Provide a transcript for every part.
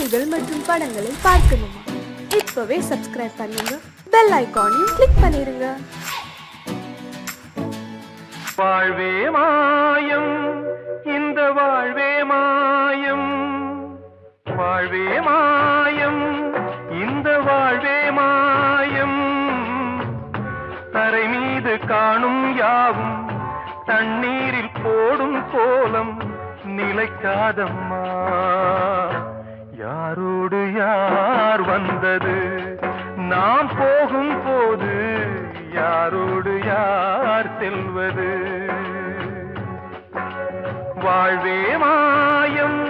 பாடல்கள் மற்றும் படங்களை பார்க்கணுமா? இப்பவே சப்ஸ்கிரைப் பண்ணுங்க, பெல் ஐகானையும் கிளிக் பண்ணிருங்க. வாழ்வே மாயம், இந்த வாழ்வே மாயம், வாழ்வே மாயம், இந்த வாழ்வே மாயம். தரை மீது காணும் யாவும் தண்ணீரில் போடும் கோலம் நிலைக்காதம்மா. யாரோடு யார் வந்தது நாம் போகும் போது, யாரோடு யார் செல்வது? வாழ்வே மாயம்,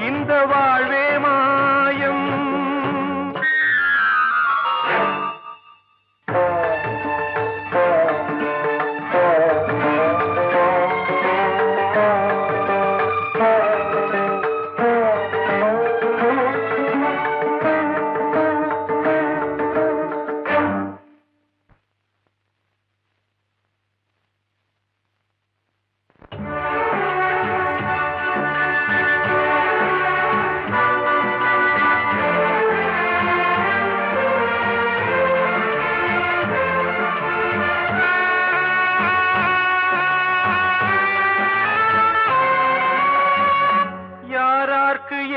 இந்த வாழ்வே மாயம்.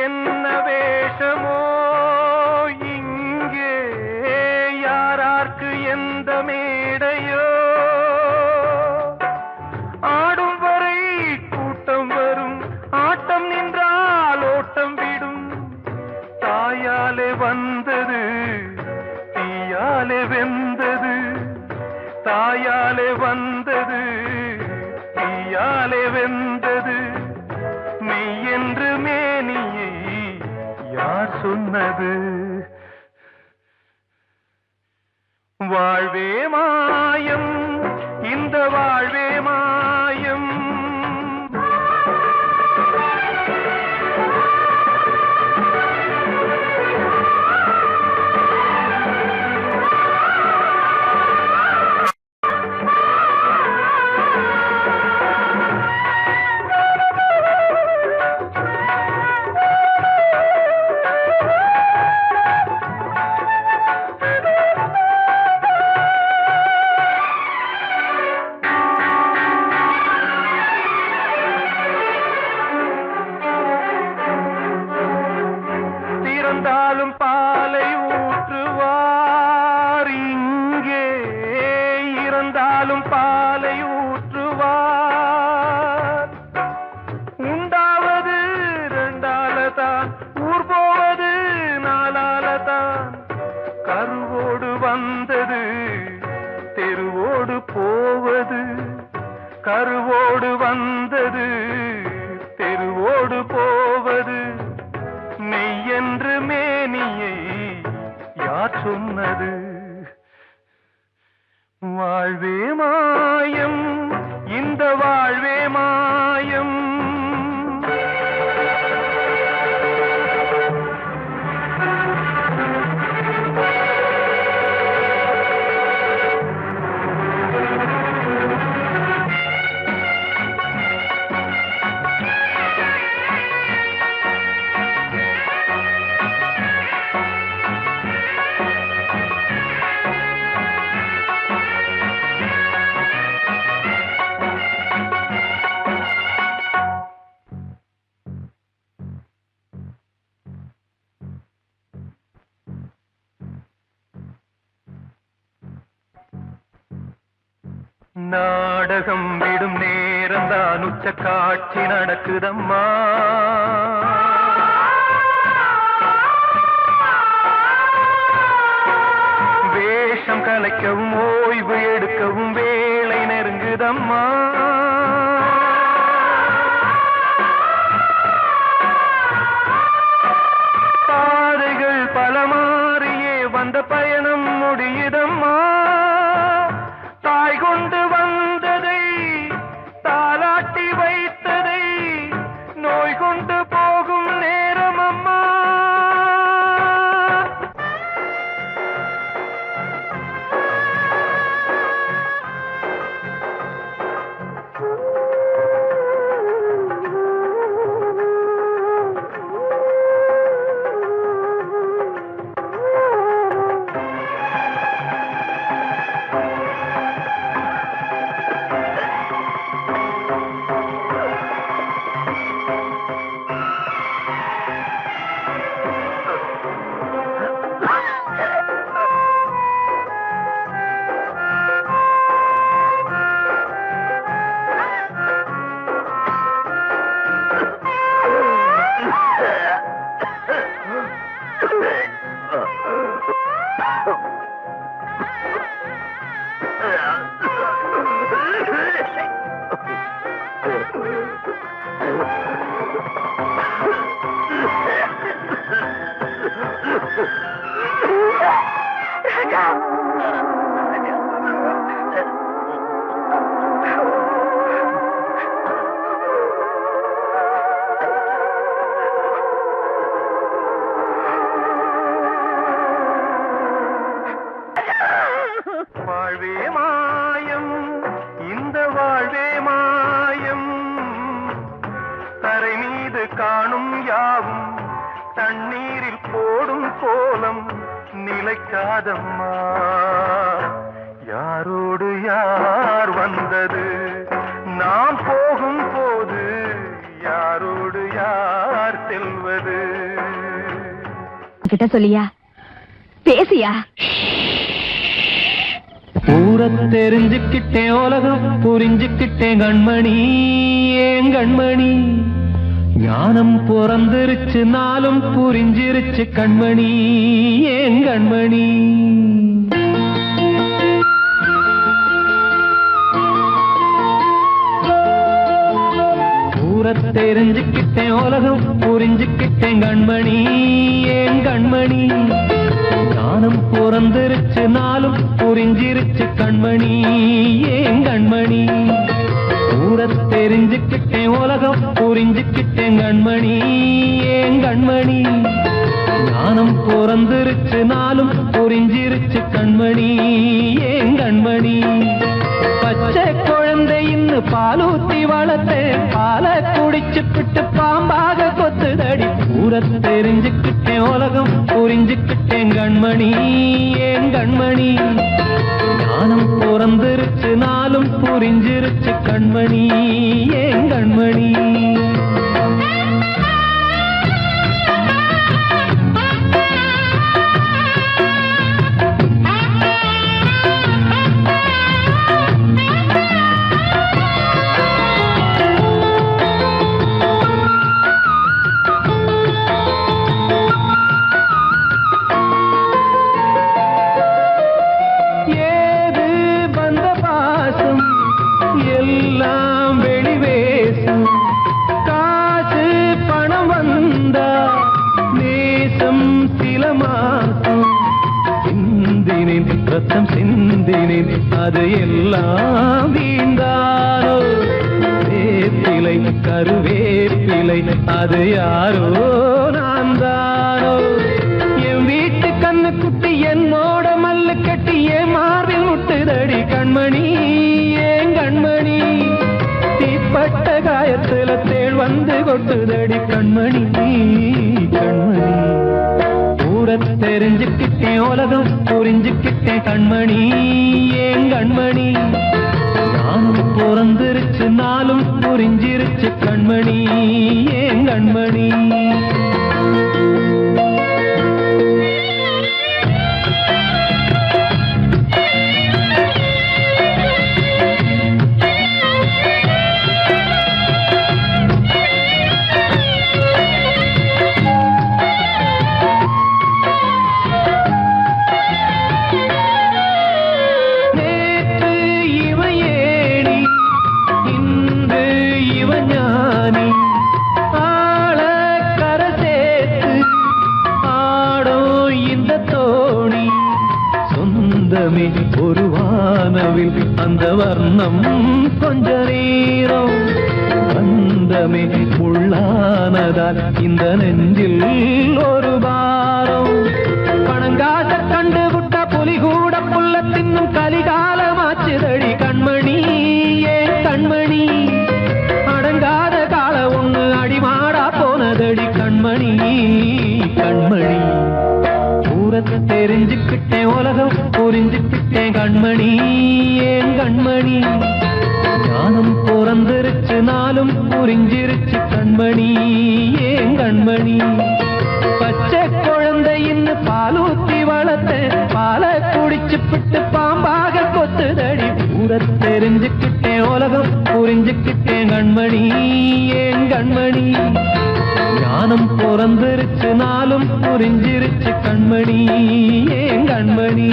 என்ன வேஷமோ இங்கே, யாரார்க்கு எந்த மேடையோ, ஆடும் வரை கூட்டம் வரும், ஆட்டம் நின்றால் ஓட்டம் விடும். தாயாலே வந்தது தீயாலே வெந்தது, தாயாலே வந்தது தீயாலே வெந்தது. மெய் என்று மேனியை யார் சொன்னது? வாழ்வே மாயம், இந்த வாழ்வே மாயம். இறந்தாலும் பாலை ஊற்றுவார் இங்கே, இறந்தாலும் பாலை ஊற்றுவார். உண்டாவது ரெண்டாலதான், ஊர் போவது நாலாலதான். கருவோடு வந்தது தெருவோடு போவது, கருவோடு வந்தது தெருவோடு போவது. மெய் என்று மேனியை யார் சொன்னது? வாழ்வே மாயம், இந்த வாழ்வே மாயம். நாடகம் விடும் நேரம்தான் உச்ச காட்சி நடக்குதம்மா. வேஷம் கலைக்கவும் ஓய்வு எடுக்கவும் வேளை நெருங்குதம்மா. பாதைகள் பல மாறியே வந்த பயணம் முடியுதம்மா. தாய் கொண்டு வந்ததை தாலாட்டி வைத்ததை நோய் கொண்டு போகும் நேரம் அம்மா. வாழ்வே மாயம், இந்த வாழ்வே மாயம், தரை மீது காணும் யாவும் தண்ணீரில் போடும் கோலம் நிலைக்காதம்மா. யாரோடு யார் வந்தது நாம் போகும் போது, யாரோடு யார் செல்வது? கிட்ட சொல்லியா, பேசியா? ஊரை தெரிஞ்சுக்கிட்டேன், உலகம் புரிஞ்சுக்கிட்டேன் கண்மணி, ஏன் கண்மணி. ஞானம் பிறந்திருச்சு, நாளும் புரிஞ்சிருச்சு கண்மணி, ஏன் கண்மணி. ஊரை தெரிஞ்சுக்கிட்டேன், உலகம் புரிஞ்சுக்கிட்டேன் கண்மணி, ஏன் கண்மணி. ஞானம் பிறந்திருச்சு, நாளும் புரிஞ்சிருச்சு கண்மணி, ஏன் கண்மணி. ஊரை தெரிஞ்சுக்கிட்டேன், உலகம் புரிஞ்சுக்கிட்டேன் கண்மணி, ஏன் கண்மணி. ஞானம் பிறந்திருச்சு, நாளும் புரிஞ்சிருச்சு கண்மணி, ஏன் கண்மணி. பச்சை குழந்தை இன்னும் பாலூத்தி வளர்த்தேன், பாலை குடிச்சு பிட்டு பாம்பாக கொத்துதடி. ஊரை தெரிஞ்சுக்கிட்டேன், உலகம் புரிஞ்சுக்கிட்டேன் கண்மணி, ஏன் கண்மணி. ஞானம் பிறந்திருச்சு, நாளும் புரிஞ்சிருச்சு கண்மணி, ஏன் கண்மணி. எல்லாம் வெளிவேசும், காசு பணம் வந்தா நேசம் சில மாசம். சிந்தினேன் ரத்தம் சிந்தினேன், அது எல்லாம் வீந்தாரோ. வேப்பிலை கருவேப்பிலை, அது யாரோ நான் தானோ. என் வீட்டு கண்ணு குட்டி என்னோட மல்லு கட்டி என் மார்பில் முட்டுதடி கண்மணி, ஏன் கண்மணி. தீப்பட்ட காயத்துல தேள் வந்து கொட்டுதடி கண்மணி, கண்மணி. ஊரை தெரிஞ்சுக்கிட்டேன், உலகம் புரிஞ்சுக்கிட்டேன் கண்மணி, ஏன் கண்மணி. நானும் பிறந்திருச்சு, நாளும் புரிஞ்சிருச்சு கண்மணி, ஏன் கண்மணி. ஒரு வானவில் அந்த வர்ணம் கொஞ்ச நேரம் வந்தமே உள்ளானதால் இந்த நெஞ்சில் ஒரு பாரம். பணங்காச கண்டு விட்ட புலி கூட புல்ல தின்னும் கலிகாலமாச்சுதடி கண்மணி, ஏன் கண்மணி. அடங்காத கால ஒண்ணு அடிமாடா போனதடி கண்மணி, கண்மணி. ஊரை தெரிஞ்சுக்கிட்டேன், உலகம் புரிஞ்சுக்கிட்டேன் கண்மணி, ஏன் கண்மணி. ஞானம் பிறந்திருச்சு, நாளும் புரிஞ்சிருச்சு கண்மணி, ஏன் கண்மணி. பச்சை குழந்தை இன்னும் பாலூத்தி வளர்த்தேன், பாலை குடிச்சு பிட்டு பாம்பாக கொத்துதடி. ஊரை தெரிஞ்சுக்கிட்டேன், உலகம் புரிஞ்சுக்கிட்டேன் ஏன் கண்மணி ஏன் கண்மணி ஞானம் பிறந்திருச்சு நாளும் புரிஞ்சிருச்சு கண்மணி ஏன் கண்மணி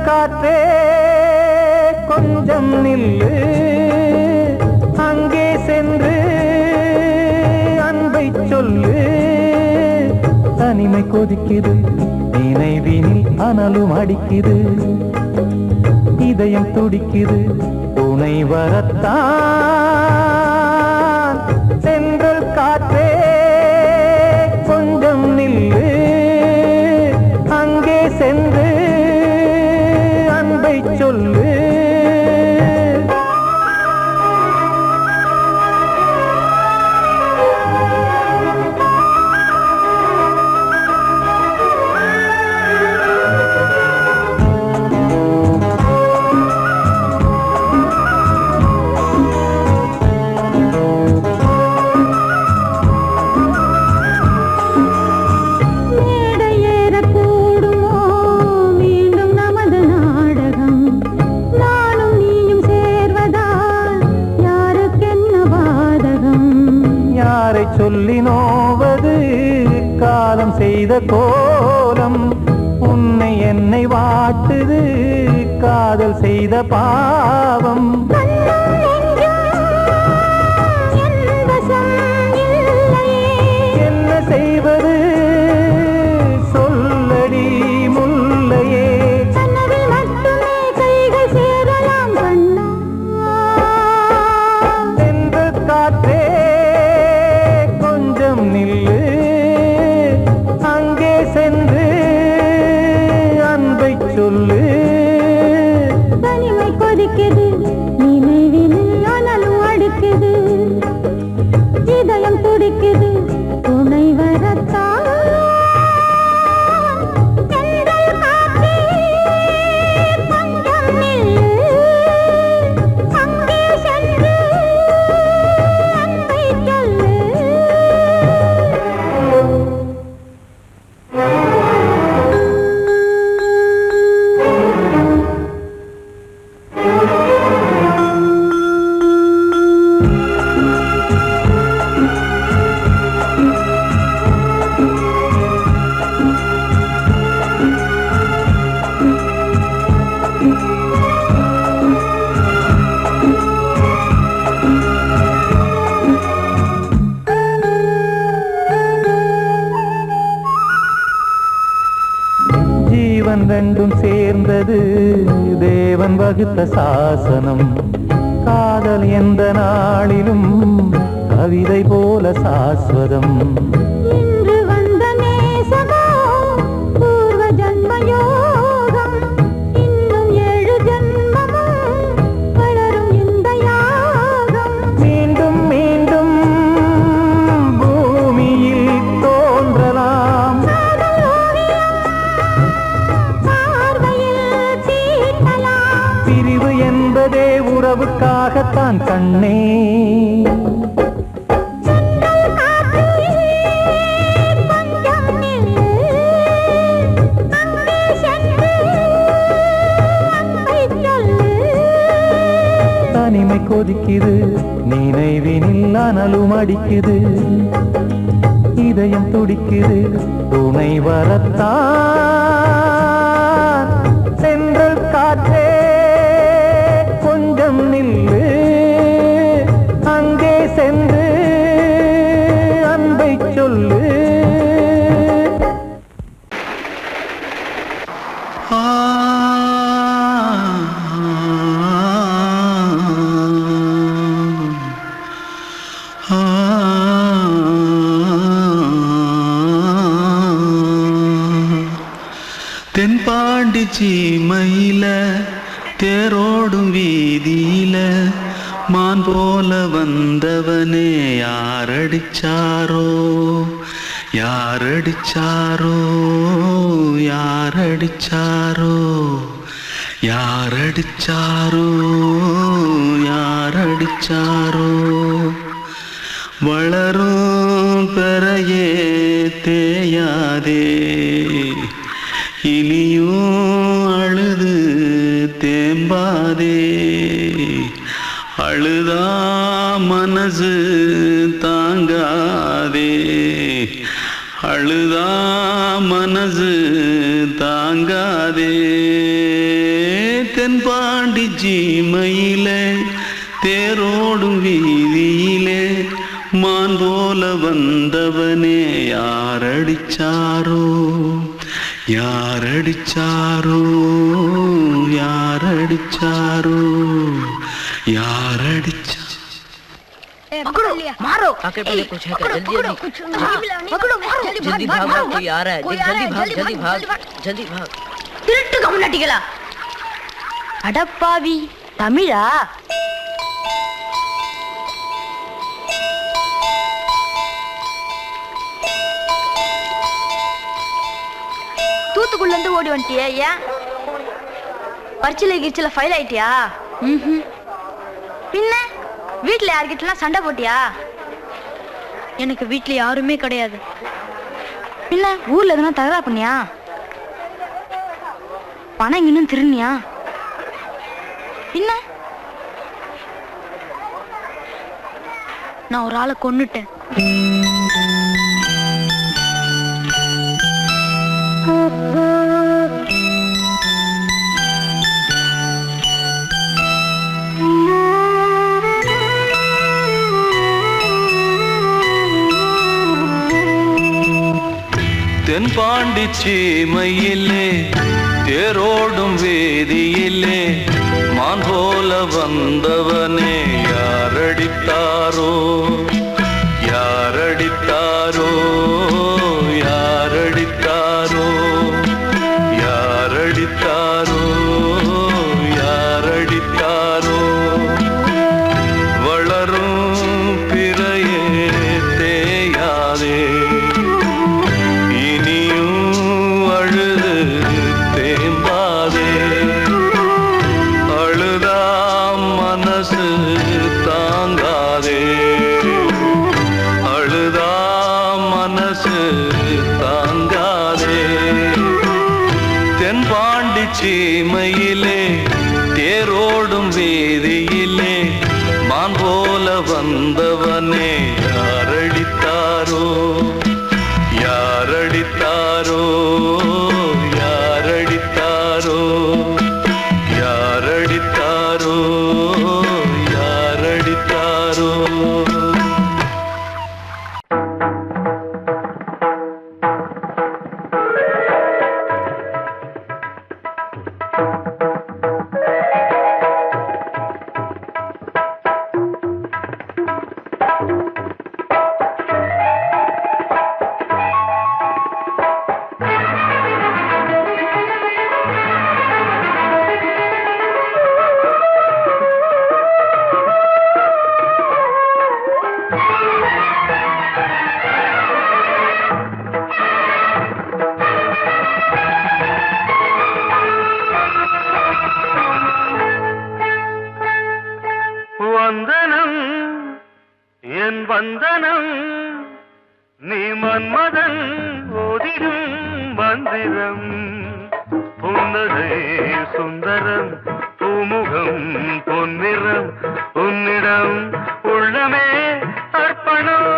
காற்றே கொஞ்சம் நில்லு அங்கே சென்று அன்பை சொல்லு தனிமை கொதிக்குது நினைவினில் அனலும் அடிக்குது இதயம் துடிக்குது துணை வரத்தான் சென்றல் காற்றே கொஞ்சம் நில்லு அங்கே சென்று சொல்லு சொல்லி நோவது காலம் செய்த கோலம் உன்னை என்னை வாட்டுது காதல் செய்த பாவம் என்ன செய்வது சொல்லடி முல்லையே சென்று காற்றே நில்லு அங்கே சென்று அன்பை சொல்லு தனிமை கொதிக்குது நினைவினில் அனலும் அடிக்குது இதயம் துடிக்குது துணை வரத்தான் ரெண்டும் சேர்ந்தது தேவன் வகுத்த சாசனம் காதல் எந்த நாளிலும் கவிதை போல சாஸ்வதம் இன்று வந்த நேசமோ பூர்வ ஜன்மயோகம் இன்னும் 7 ஜன்மமும் வளரும் இந்த யாகம் மீண்டும் மீண்டும் பூமியில் தோன்றலாம் பிரிவு என்பதே உறவுக்காகத்தான் கண்ணே தனிமை கொதிக்குது நினைவினில் அனலும் அடிக்குது இதயம் துடிக்குது துணை வரத்தான் சென்றல் காற்றே கொஞ்சம் நில்லு அங்கே சென்று அன்பை சொல்லு ஜீமையில தேரோடும் வீதியில மான் போல வந்தவனே யாரடிச்சாரோ யாரடிச்சாரோ யாரடிச்சாரோ யாரடிச்சாரோ யாரடிச்சாரோ வளரும் பெறையே தேயாதே இனியும் அழுது தேம்பாதே அழுதா மனசு தாங்காதே அழுதா மனசு தாங்காதே தென்பாண்டி ஜீமையிலே தேரோடும் வீதியிலே மான் போல வந்தவனே யாரடிச்சாரோ யாரடிச்சாரோ யாரடிச்சாரோ யாரடிச்சா पकड़ो मारो आके पहले कुछ है क्या जल्दी जल्दी पकड़ो मारो जल्दी भाग भाग कोई आ रहा है जल्दी भाग जल्दी भाग திருட்டு கம்முனட்டிகளா அடப்பாவி தமிழா தூத்துக்குள்ள இருந்து ஓடி வந்துட்டியா ஏன் பரிச்சையில கிரிச்சில ஃபைல் ஆயிட்டியா பின்ன வீட்டுல யார்கிட்டலாம் சண்டை போட்டியா எனக்கு வீட்டுல யாருமே கிடையாது பின்ன ஊர்ல எதுனா தகராறு பண்ணியா பணம் இன்னும் திருநியா பின்ன நான் ஒரு ஆளை கொன்னுட்டேன் தென்பாண்டி சீமையிலே தேரோடும் வேதியிலே மான் போல வந்தவனே யாரடித்தாரோ யாரடித்தாரோ யாரடித்தாரோ யாரடித்தாரோ யாரடித்தாரோ வளரும் பிறையே தேயாதே சீமையிலே தேரோடும் வேதியிலே மான் போல வந்தவனே யாரடித்தாரோ யாரடித்தாரோ யாரடித்தாரோ யாரடித்தாரோ யாரடித்தாரோ வந்தனம் என் வந்தனம் நீ மன்மதன் ஓதிடும் மந்திரம் புன்னகை சுந்தரம் பூமுகம் பொன்னிறம் உன்னிடம் உள்ளமே அர்ப்பணம்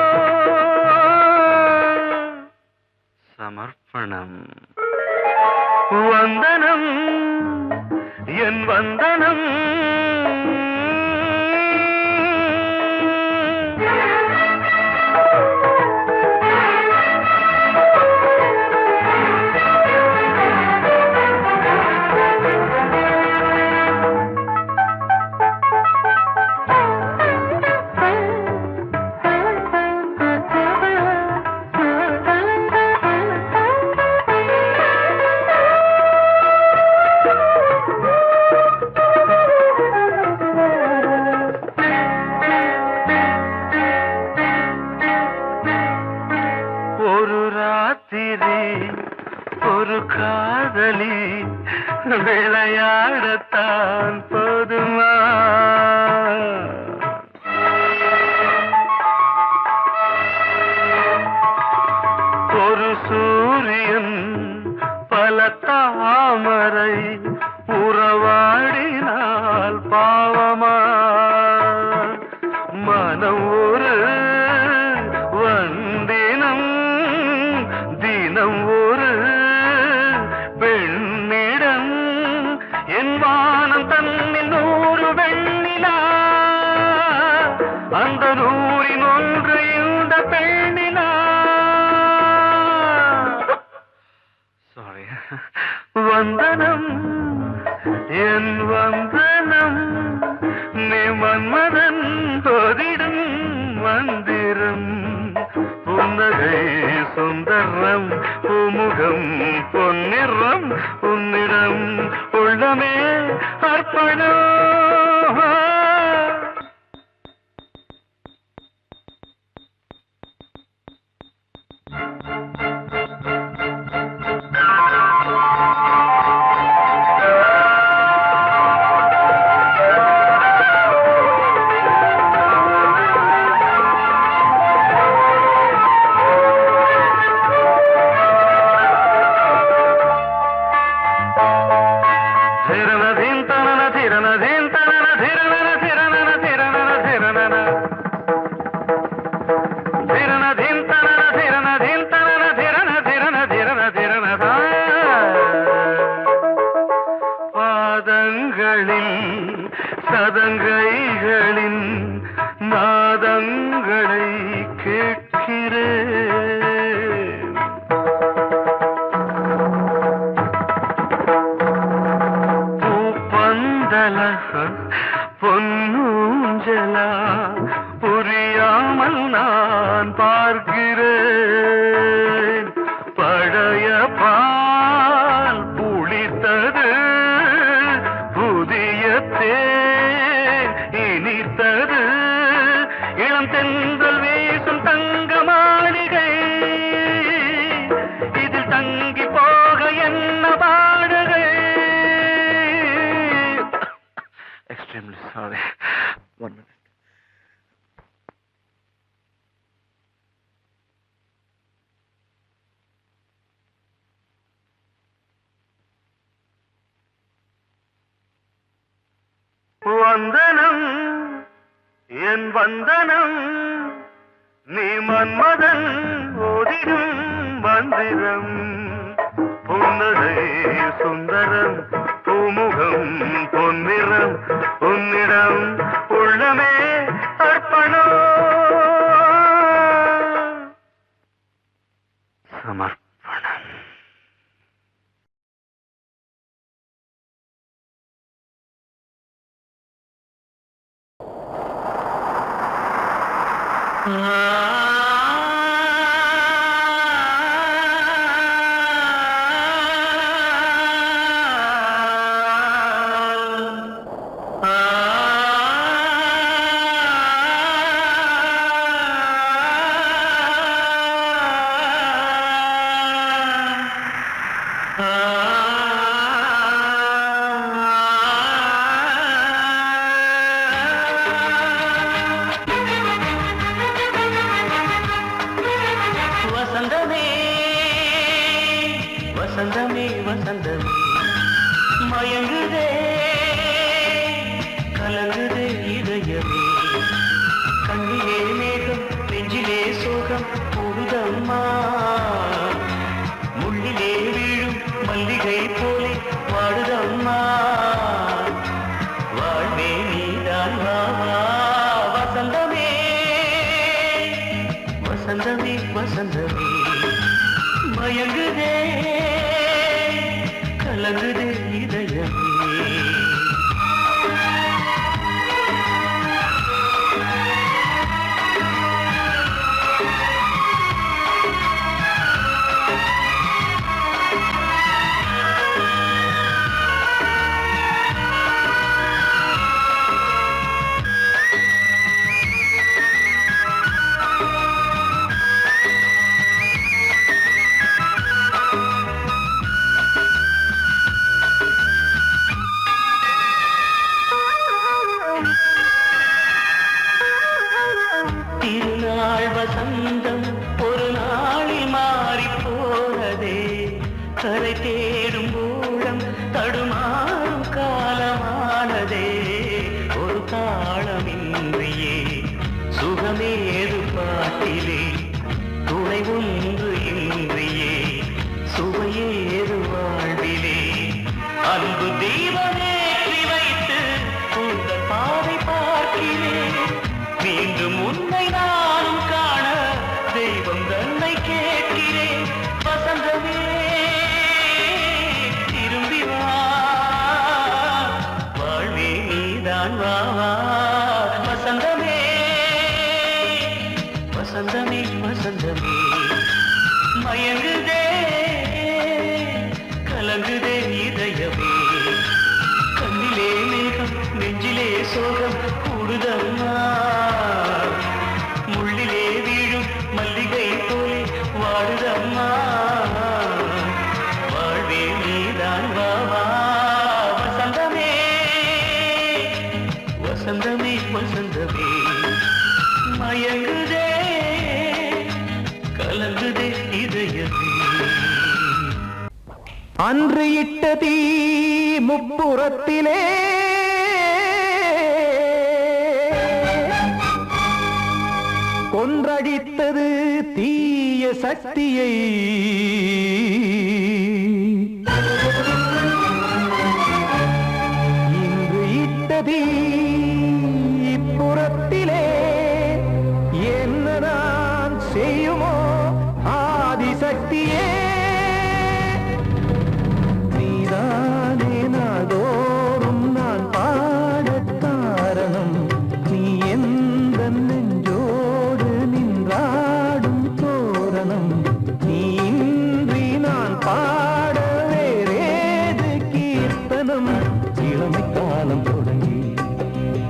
சமர்ப்பணம் வந்தனம் என் வந்தனம் சொல்லத்தான் போதுமா? ஒரு சூரியன் பல தாமரை உறவாடினால் பாவமா? மனம் ஒரு வந்தினம் தினம் ஒரு பெண்ணிடம் என் வானம் தன்னில் 100 வெண்ணிலா அந்த 100இன் ஒன்று இந்த பெண்ணிலா. சாரி. வந்தனம் என் வந்தனம் நீ மன்மதன் தோதிடும் மந்திரம் புன்னகை சுந்தரம் பூமுகம் பொன்னிறம் உன்னிடம் உள்ளமே அர்ப்பணம். பாதங்களில் சதங்கைகளின் நாதங்களை கேட்கிறேன். பூப்பந்தல பொன்னூஞ்சலா புரியாமல் நான் பார்க்கிறேன். பழைய பால் புளித்தது புதிய தேன் இனித்தது இளம் தென்றல் வீசும் தங்க மாளிகை இதில் தங்கி போக என்ன பாடுகை. Extremely sorry. 1 minute. வந்தனம் என் வந்தனம் நீ மன்மதன் ஓதிடும் மந்திரம் புன்னகை சுந்தரம் பூமுகம் பொன்னிறம் உன்னிடம் உள்ளமே அர்ப்பணம் சமர்ப்பணம். வசந்தமே வசந்தமே வசந்தமே மயங்குதே கலங்குதே இதயமே கண்ணிலே மேகம் நெஞ்சிலே சோகம் கூடுதம்மா முள்ளிலே வீழும் மல்லிகை போலே வாடுதம்மா வாழ்வே நீதான் வாவா வசந்தமே வசந்தமே வசந்தமே மயங்குதே கலங்குதே இதயமே நீதான் வா வா வசந்தமே வசந்தமே வசந்தமே மயங்குதே கலங்குதே இதயமே கண்ணிலே மேகம் நெஞ்சிலே சோகம் கூடுதம்மா முள்ளிலே வீழும் மல்லிகை போலே வாடுதம்மா வாழ்வே நீதான் வா வா வசந்தமே வசந்தமே வசந்தமே மயங்குதே கலங்குதே இதயமே அன்று இட்ட தீ முப்புறத்திலே கொன்றடித்தது தீய சக்தியை இன்று இட்ட தீ இப்புறத்திலே என்ன நான் செய்யுமோ ஆதிசக்தியே நீதானே நாள்தோறும் நான் பாடக் காரணம் நீ எந்த நெஞ்சோடு நின்றாடும் தோரணம் நீ இன்றி நான் பாட வேறேது கீர்த்தனம் இளமை காலம் தொடங்கி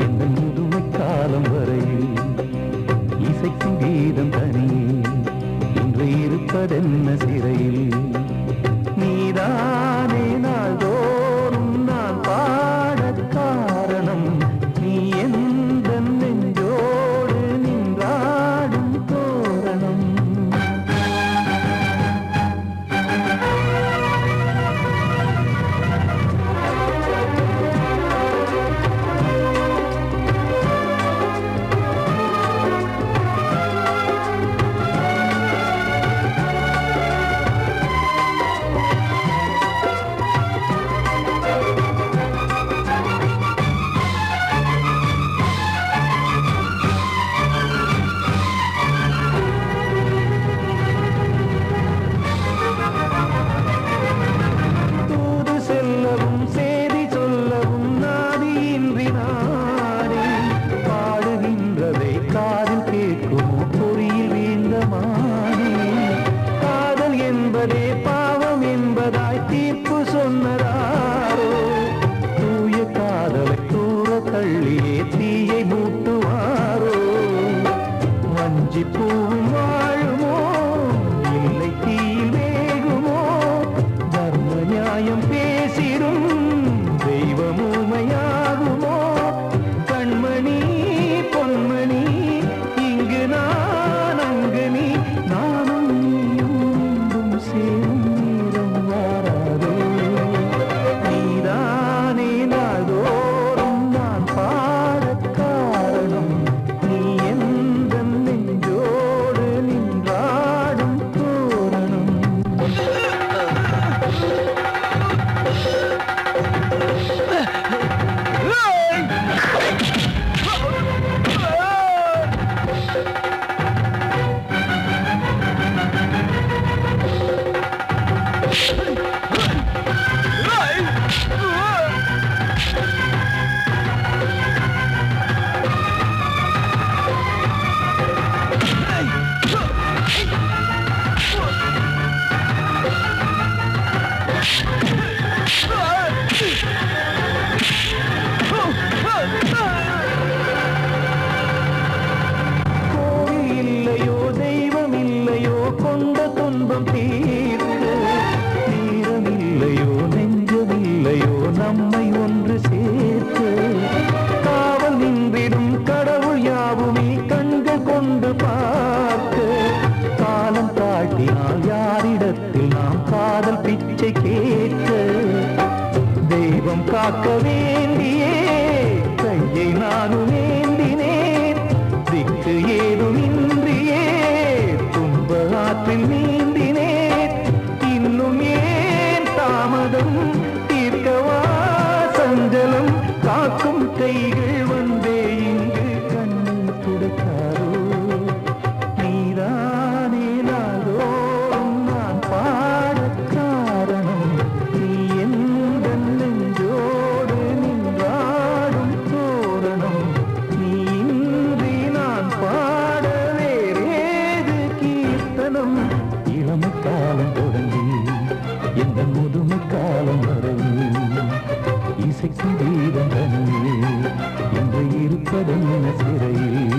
எந்த முதுமை காலம் வரையில் இசைக்கும் கீதம் தனியே இன்று இருப்பதென்ன சிறையில் நீதானே நாள்தோறும் நான் பாடக் காரணம் நீ எந்த நெஞ்சோடு நின்றாடும் தோரணம் தூது செல்லவும் சேதி சொல்லவும் நாதியின்றி நானே பாடுகின்றதை காதில் கேட்குமோ பொறியில் வீழ்ந்த மானே காதல் என்பதே பாவம் என்பதாய் தீர்ப்பு சொன்னதாரோ தூய காதலை தூர தள்ளியே தீயை மூட்டுவாரோ வஞ்சி பூவும் வாழுமோ இல்லை தீயில் வேகுமோ தர்ம நியாயம் பேசிடும் தெய்வமுமையாகுமோ கண்மணி பொன்மணி இங்கு நான் அங்கு நீ நானும் நீயும் மீண்டும் சேரும் நேரம் வாராதோ நீதானே நாள்தோறும் நான் பாடக் காரணம் நீ எந்த நெஞ்சோடு நின்றாடும் தோரணம் கோவில் இல்லையோ தெய்வம் இல்லையோ கொண்ட துன்பம் தீர்க்க நேரம் இல்லையோ நெஞ்சமில்லையோ நம்மை ஒன்று சேர்க்க காவல் நின்றிடும் கடவுள் யாவுமே கண்கள் கொண்டு பார்க்க காலம் காட்டினால் யாரிடத்தில் நாம் காதல் பிச்சை கேட்க தெய்வம் காக்க வேண்டியே கையை நானும் ஏந்தினேன் திக்கு ஏதுமின்றியே துன்ப ஆற்றில் நீந்தினேன் இன்னும் ஏன் தாமதம் தீர்க்கவா சஞ்சலம் காக்கும் கைகள் வந்தே இங்கு கண்ணில் துடைக்காரோ நீதானே நாள்தோறும் நான் பாடக் காரணம் நீ எந்த நெஞ்சோடு நின்றாடும் தோரணம் கீதம் தனியே இன்று இருப்பதென்ன சிறையில்